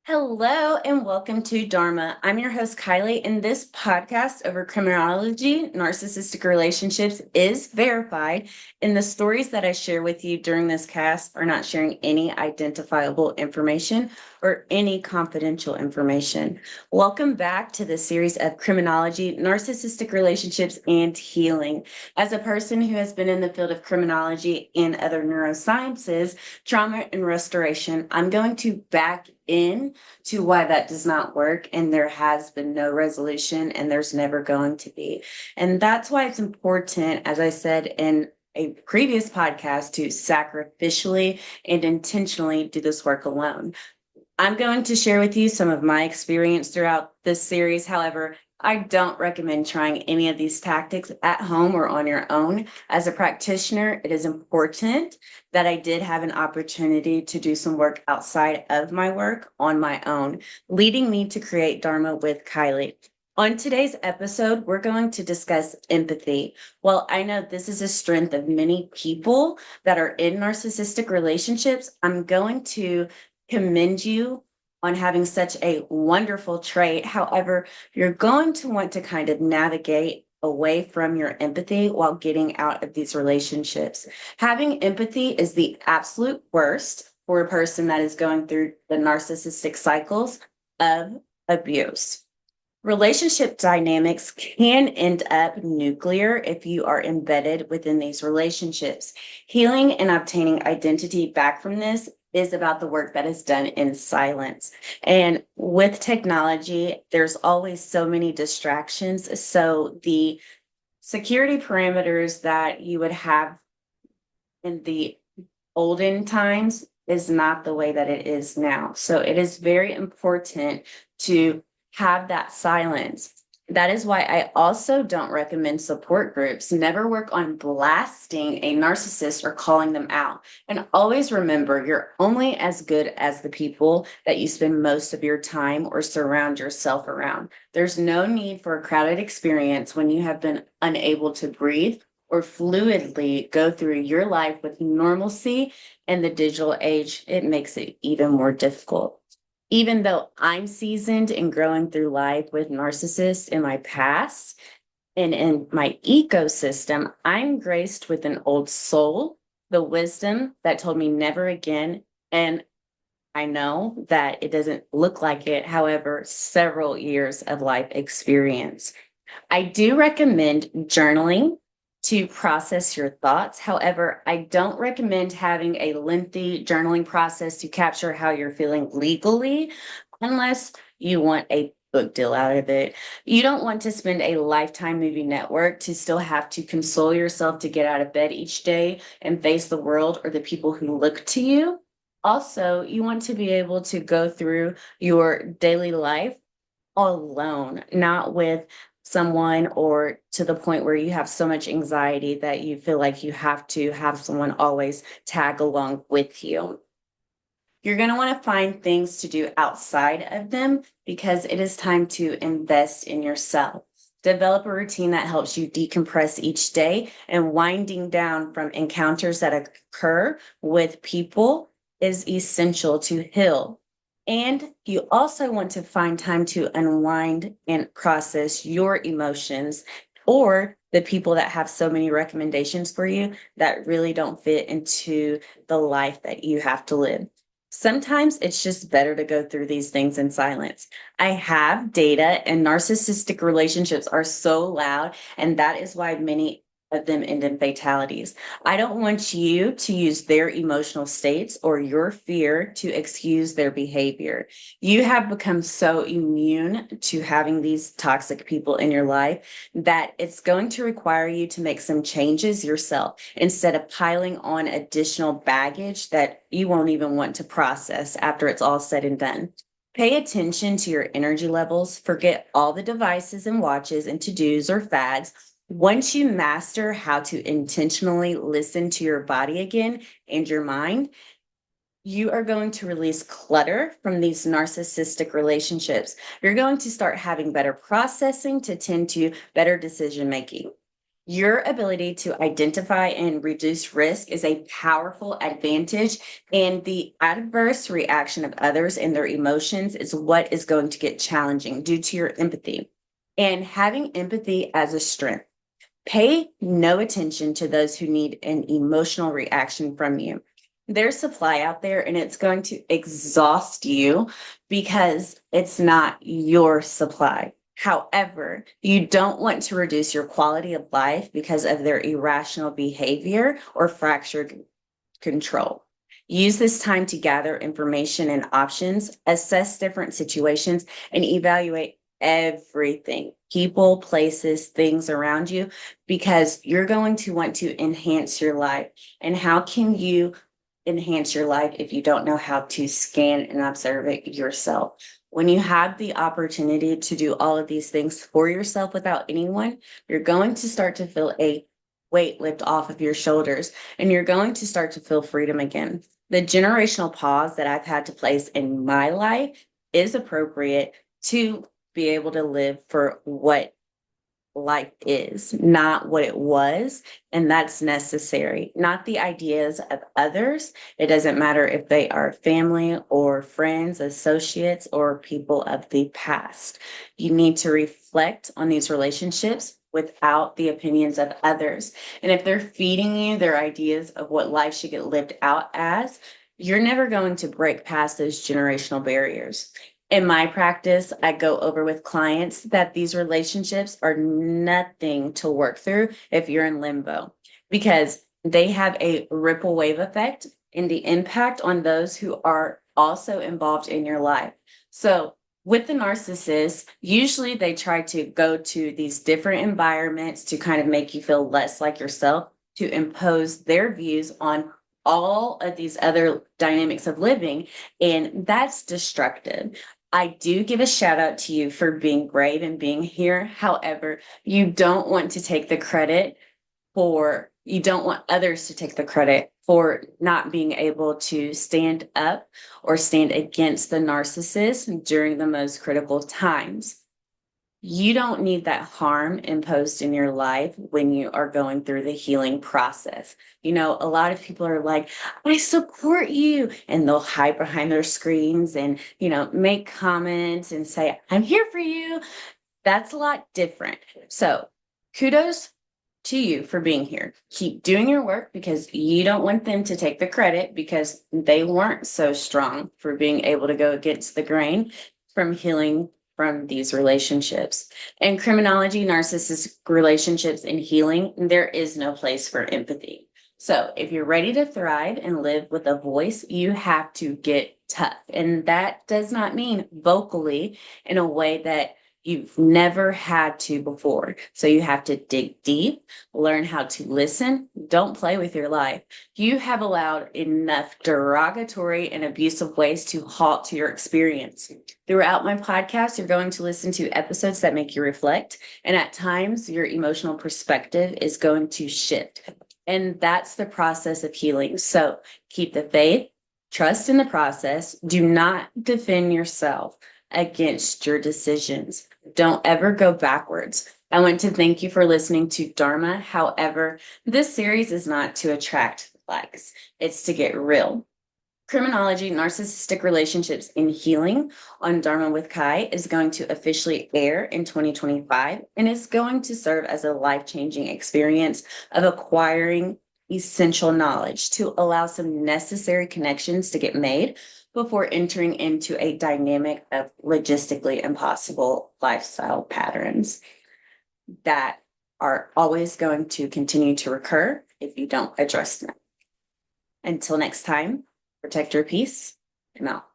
Hello and welcome to Dharma. I'm your host, Kylie, and this podcast over criminology, narcissistic relationships is verified, and the stories that I share with you during this cast are not sharing any identifiable information or any confidential information. Welcome back to the series of criminology, narcissistic relationships, and healing. As a person who has been in the field of criminology and other neurosciences, trauma and restoration, I'm going to back in to why that does not work, and there has been no resolution and there's never going to be. And that's why it's important, as I said in a previous podcast, to sacrificially and intentionally do this work alone. I'm going to share with you some of my experience throughout this series. However, I don't recommend trying any of these tactics at home or on your own. As a practitioner, it is important that I did have an opportunity to do some work outside of my work on my own, leading me to create Dharma with Kylie. On today's episode, we're going to discuss empathy. Well, I know this is a strength of many people that are in narcissistic relationships. I'm going to commend you on having such a wonderful trait. However, you're going to want to kind of navigate away from your empathy while getting out of these relationships. Having empathy is the absolute worst for a person that is going through the narcissistic cycles of abuse. Relationship dynamics can end up nuclear if you are embedded within these relationships. Healing and obtaining identity back from this is about the work that is done in silence. And with technology, there's always so many distractions. So the security parameters that you would have in the olden times is not the way that it is now. So it is very important to have that silence. That is why I also don't recommend support groups. Never work on blasting a narcissist or calling them out. And always remember, you're only as good as the people that you spend most of your time or surround yourself around. There's no need for a crowded experience when you have been unable to breathe or fluidly go through your life with normalcy. In the digital age, it makes it even more difficult. Even though I'm seasoned in growing through life with narcissists in my past and in my ecosystem, I'm graced with an old soul, the wisdom that told me never again. And I know that it doesn't look like it. However, several years of life experience. I do recommend journaling to process your thoughts. However, I don't recommend having a lengthy journaling process to capture how you're feeling legally unless you want a book deal out of it. You don't want to spend a lifetime movie network to still have to console yourself to get out of bed each day and face the world or the people who look to you. Also, you want to be able to go through your daily life alone, not with someone or to the point where you have so much anxiety that you feel like you have to have someone always tag along with you. You're going to want to find things to do outside of them because it is time to invest in yourself. Develop a routine that helps you decompress each day, and winding down from encounters that occur with people is essential to heal. And you also want to find time to unwind and process your emotions or the people that have so many recommendations for you that really don't fit into the life that you have to live. Sometimes it's just better to go through these things in silence. I have data, and narcissistic relationships are so loud, and that is why many of them end in fatalities. I don't want you to use their emotional states or your fear to excuse their behavior. You have become so immune to having these toxic people in your life that it's going to require you to make some changes yourself instead of piling on additional baggage that you won't even want to process after it's all said and done. Pay attention to your energy levels. Forget all the devices and watches and to-dos or fads. Once you master how to intentionally listen to your body again and your mind, you are going to release clutter from these narcissistic relationships. You're going to start having better processing to tend to better decision making. Your ability to identify and reduce risk is a powerful advantage, and the adverse reaction of others and their emotions is what is going to get challenging due to your empathy. And having empathy as a strength. Pay no attention to those who need an emotional reaction from you. There's supply out there and it's going to exhaust you because it's not your supply. However, you don't want to reduce your quality of life because of their irrational behavior or fractured control. Use this time to gather information and options, assess different situations, and evaluate everything, people, places, things around you, because you're going to want to enhance your life. And how can you enhance your life if you don't know how to scan and observe it yourself? When you have the opportunity to do all of these things for yourself without anyone, you're going to start to feel a weight lift off of your shoulders, and you're going to start to feel freedom again. The generational pause that I've had to place in my life is appropriate to be able to live for what life is, not what it was. And that's necessary, not the ideas of others. It doesn't matter if they are family or friends, associates, or people of the past. You need to reflect on these relationships without the opinions of others. And if they're feeding you their ideas of what life should get lived out as, you're never going to break past those generational barriers. In my practice, I go over with clients that these relationships are nothing to work through if you're in limbo, because they have a ripple wave effect and the impact on those who are also involved in your life. So with the narcissist, usually they try to go to these different environments to kind of make you feel less like yourself, to impose their views on all of these other dynamics of living. And that's destructive. I do give a shout out to you for being brave and being here. However, you don't want to take the credit you don't want others to take the credit for not being able to stand up or stand against the narcissist during the most critical times. You don't need that harm imposed in your life when you are going through the healing process. You know, a lot of people are like, I support you. And they'll hide behind their screens and, make comments and say, I'm here for you. That's a lot different. So kudos to you for being here. Keep doing your work because you don't want them to take the credit because they weren't so strong for being able to go against the grain from healing from these relationships. In criminology, narcissistic relationships, and healing, there is no place for empathy. So if you're ready to thrive and live with a voice, you have to get tough. And that does not mean vocally in a way that you've never had to before. So you have to dig deep, learn how to listen. Don't play with your life. You have allowed enough derogatory and abusive ways to halt your experience. Throughout my podcast, you're going to listen to episodes that make you reflect. And at times, your emotional perspective is going to shift. And that's the process of healing. So keep the faith, trust in the process. Do not defend yourself against your decisions. Don't ever go backwards. I want to thank you for listening to Dharma. However, this series is not to attract likes, it's to get real. Criminology, Narcissistic Relationships, and Healing on Dharma with Kai is going to officially air in 2025 and is going to serve as a life-changing experience of acquiring essential knowledge to allow some necessary connections to get made before entering into a dynamic of logistically impossible lifestyle patterns that are always going to continue to recur if you don't address them. Until next time, protect your peace. I'm out.